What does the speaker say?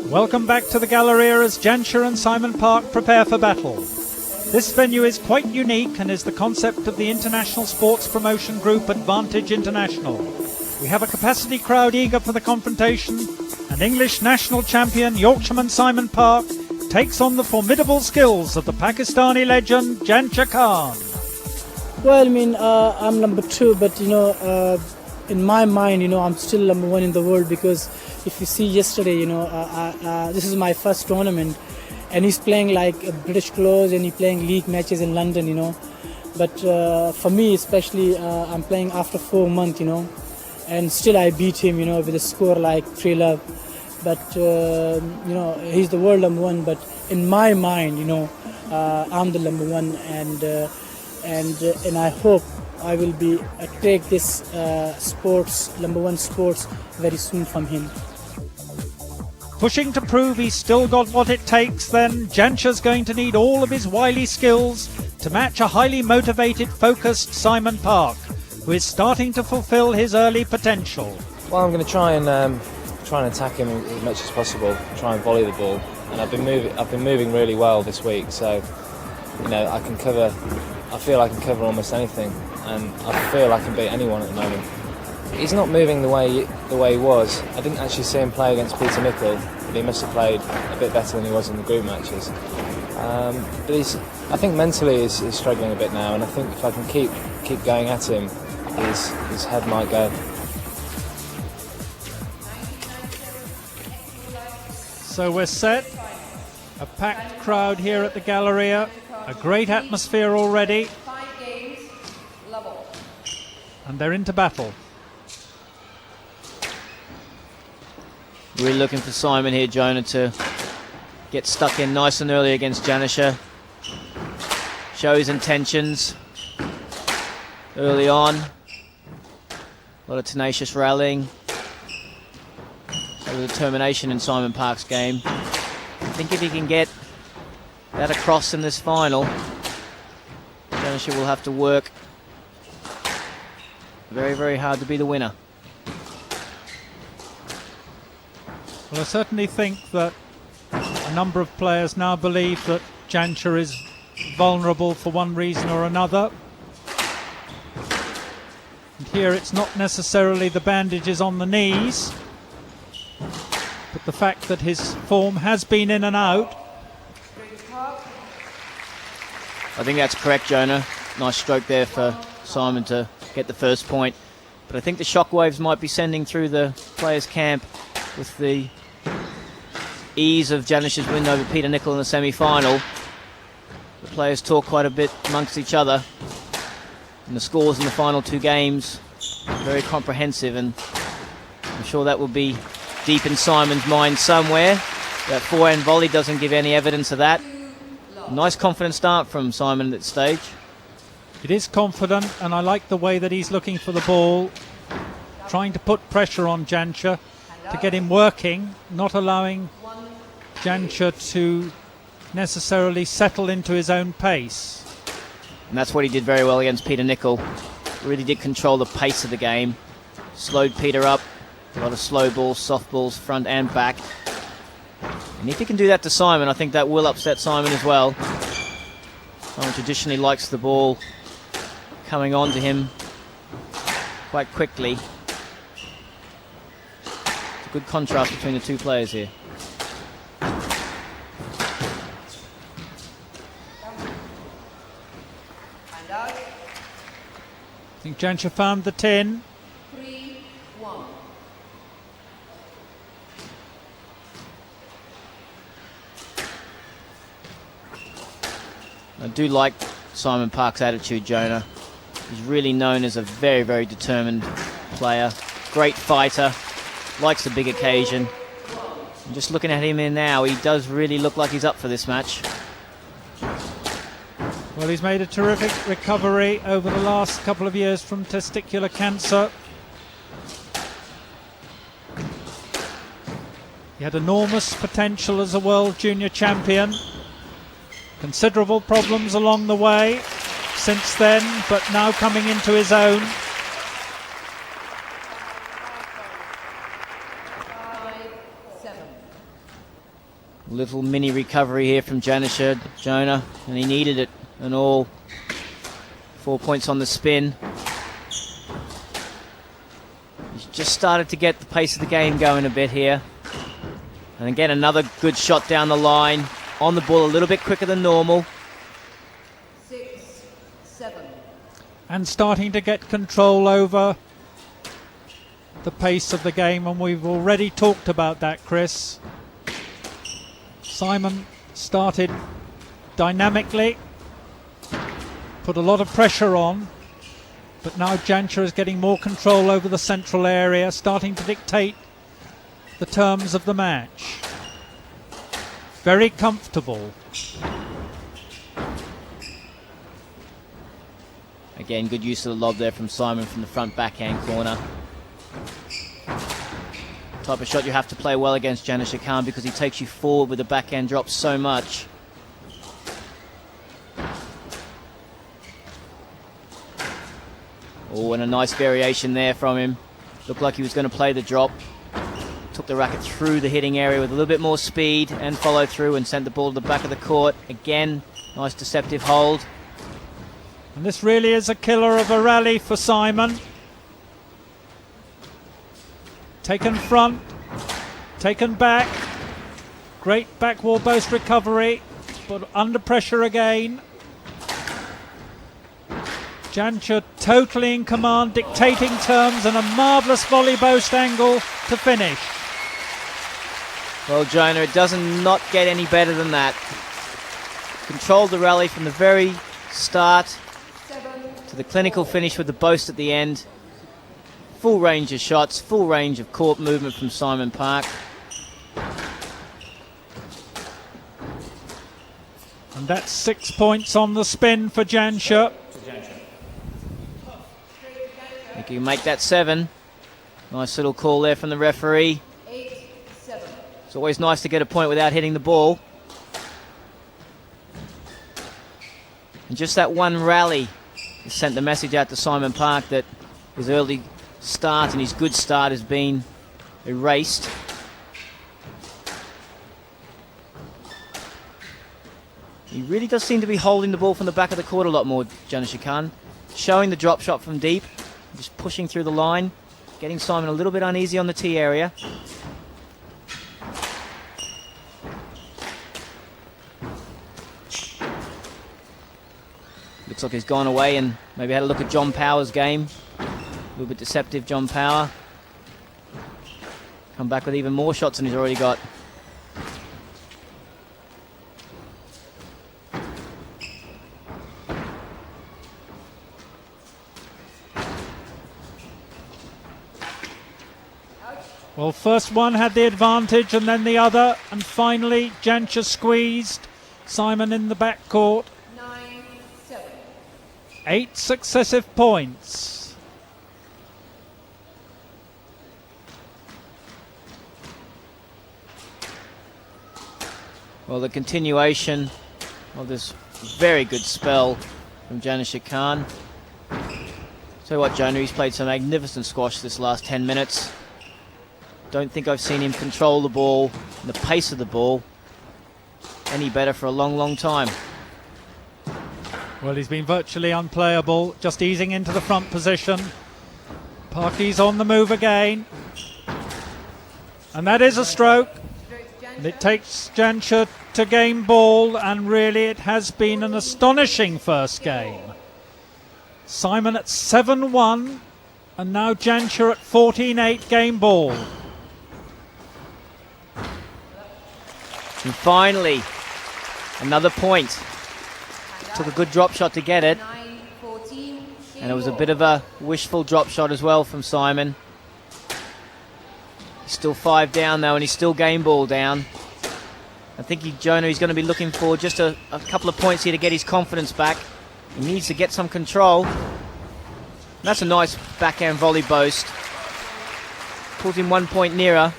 Welcome back to the Galleria as Jansher and Simon Parke prepare for battle. This venue is quite unique and is the concept of the international sports promotion group Advantage International. We have a capacity crowd eager for the confrontation, and English national champion Yorkshireman Simon Parke takes on the formidable skills of the Pakistani legend Jansher Khan. Well, I mean, I'm number 2, but in my mind, I'm still number 1 in the world, because if you see yesterday, this is my first tournament, and he's playing like British clothes, and he's playing league matches in London, But for me, especially, I'm playing after 4 months, and still I beat him, with a score like 3-love. But he's the world number 1. But in my mind, I'm the number 1, and I hope I will be take this number 1 sports very soon from him. Pushing to prove he's still got what it takes, then Jansher's going to need all of his wily skills to match a highly motivated, focused Simon Parke, who is starting to fulfil his early potential. Well, I'm going to try and attack him as much as possible, try and volley the ball, and I've been moving really well this week, so I can cover. I feel I can cover almost anything, and I feel I can beat anyone at the moment. He's not moving the way he was. I didn't actually see him play against Peter Nicol, but he must have played a bit better than he was in the group matches. But I think mentally he's struggling a bit now, and I think if I can keep going at him, his head might go. So we're set. A packed crowd here at the Galleria. A great atmosphere already. 5 games, level. And they're into battle. Really looking for Simon here, Jonah, to get stuck in nice and early against Jansher. Show his intentions early on. A lot of tenacious rallying. A lot of determination in Simon Parke's game. I think if he can get that across in this final, Jansher will have to work very, very hard to be the winner. Well, I certainly think that a number of players now believe that Jansher is vulnerable for one reason or another. And here it's not necessarily the bandages on the knees, but the fact that his form has been in and out. I think that's correct, Jonah. Nice stroke there for Simon to get the first point. But I think the shockwaves might be sending through the players' camp with the ease of Jansher's win over Peter Nicol in the semi-final. The players talk quite a bit amongst each other. And the scores in the final 2 games are very comprehensive, and I'm sure that will be deep in Simon's mind somewhere. That forehand volley doesn't give any evidence of that. Nice confident start from Simon at that stage. It is confident, and I like the way that he's looking for the ball, trying to put pressure on Jansher to get him working, not allowing Jansher to necessarily settle into his own pace. And that's what he did very well against Peter Nicol. Really did control the pace of the game. Slowed Peter up. A lot of slow balls, soft balls, front and back. And if he can do that to Simon, I think that will upset Simon as well. Simon traditionally likes the ball coming on to him quite quickly. It's a good contrast between the 2 players here. I think Jansher found the tin. 3-1. I do like Simon Parke's attitude, Jonah. He's really known as a very, very determined player. Great fighter. Likes the big occasion. And just looking at him here now, he does really look like he's up for this match. Well, he's made a terrific recovery over the last couple of years from testicular cancer. He had enormous potential as a world junior champion. Considerable problems along the way since then, but now coming into his own. 5-7. Little mini recovery here from Jansher, Jonah, and he needed it. And all 4 points on the spin. He's just started to get the pace of the game going a bit here. And again, another good shot down the line. On the ball a little bit quicker than normal. 6, 7. And starting to get control over the pace of the game, and we've already talked about that, Chris. Simon started dynamically, put a lot of pressure on, but now Jansher is getting more control over the central area, starting to dictate the terms of the match. Very comfortable. Again, good use of the lob there from Simon from the front backhand corner. Type of shot you have to play well against Jansher Khan, because he takes you forward with the backhand drop so much. Oh, and a nice variation there from him. Looked like he was going to play the drop. Took the racket through the hitting area with a little bit more speed and followed through and sent the ball to the back of the court. Again, nice deceptive hold. And this really is a killer of a rally for Simon. Taken front, taken back. Great back wall boast recovery, but under pressure again. Jansher totally in command, dictating terms, and a marvellous volley boast angle to finish. Well, Jonah, it does not get any better than that. Controlled the rally from the very start to the clinical finish with the boast at the end. Full range of shots, full range of court movement from Simon Parke. And that's 6 points on the spin for Jansher. I think you make that 7. Nice little call there from the referee. 8, 7. It's always nice to get a point without hitting the ball. And just that one rally has sent the message out to Simon Parke that his early start and his good start has been erased. He really does seem to be holding the ball from the back of the court a lot more, Jansher Khan. Showing the drop shot from deep, just pushing through the line, getting Simon a little bit uneasy on the tee area. Looks like he's gone away and maybe had a look at John Power's game. A little bit deceptive, John Power. Come back with even more shots than he's already got. Well, first one had the advantage and then the other, and finally Jansher squeezed Simon in the back court. 9, 7. 8 successive points. Well, the continuation of this very good spell from Jansher Khan. Tell you what, Jonah, he's played some magnificent squash this last 10 minutes. Don't think I've seen him control the ball and the pace of the ball any better for a long, long time. Well, he's been virtually unplayable, just easing into the front position. Parke's on the move again. And that is a stroke. And it takes Jansher to game ball, and really it has been an astonishing first game. Simon at 7-1, and now Jansher at 14-8 game ball. And finally, another point. Took a good drop shot to get it. 9, 14. And it was a bit of a wishful drop shot as well from Simon. He's still 5 down though, and he's still game ball down. I think Jonah is going to be looking for just a couple of points here to get his confidence back. He needs to get some control. And that's a nice backhand volley boast. Pulls him 1 point nearer.